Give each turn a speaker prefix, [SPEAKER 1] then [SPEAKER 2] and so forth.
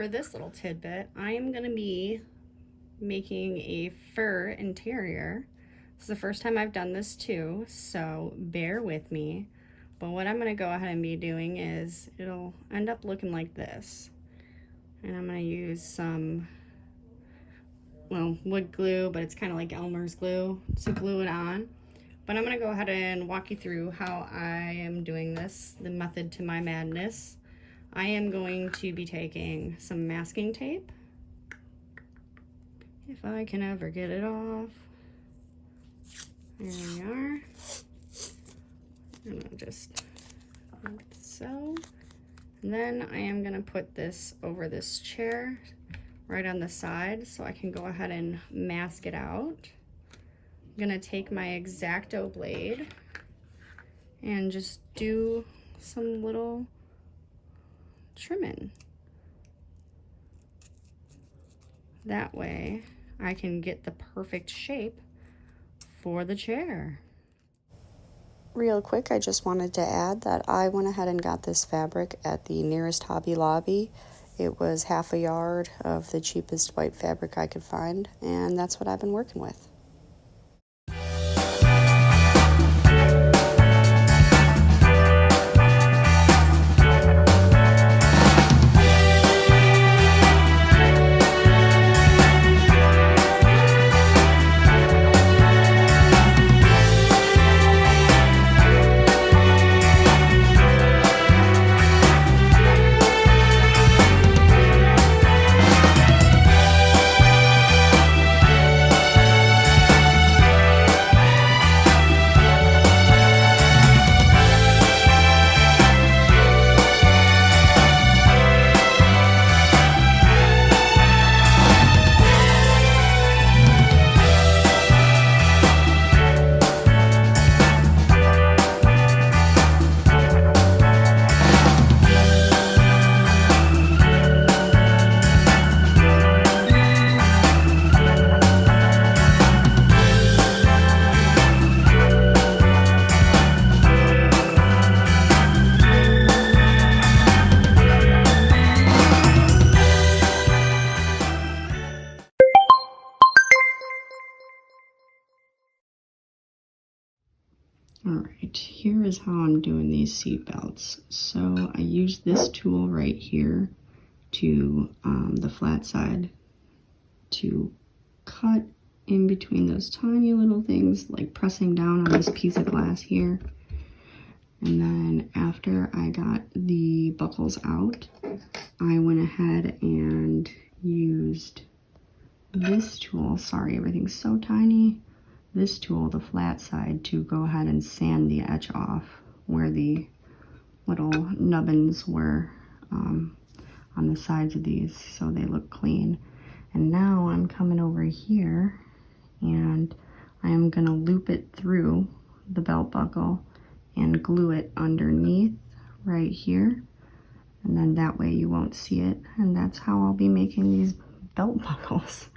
[SPEAKER 1] for this little tidbit, I am going to be making a fur interior. This is the first time I've done this too, so bear with me. But what I'm going to go ahead and be doing is it'll end up looking like this. And I'm going to use some, well, wood glue, but it's kind of like Elmer's glue to glue it on. But I'm going to go ahead and walk you through how I am doing this, the method to my madness. I am going to be taking some masking tape, if I can ever get it off. There we are. And I'll just like so. And then I am going to put this over this chair right on the side so I can go ahead and mask it out. I'm going to take my X-Acto blade and just do some little trimming. That way I can get the perfect shape for the chair.
[SPEAKER 2] Real quick, I just wanted to add that I went ahead and got this fabric at the nearest Hobby Lobby. It was half a yard of the cheapest white fabric I could find, and that's what I've been working with.
[SPEAKER 1] Alright, here is how I'm doing these seat belts. So I use this tool right here to the flat side to cut in between those tiny little things, like pressing down on this piece of glass here. And then after I got the buckles out, I went ahead and used this tool. Sorry, everything's so tiny. This tool, the flat side, to go ahead and sand the edge off where the little nubbins were on the sides of these, so they look clean. And now I'm coming over here and I am going to loop it through the belt buckle and glue it underneath right here, and then that way you won't see it. And that's how I'll be making these belt buckles.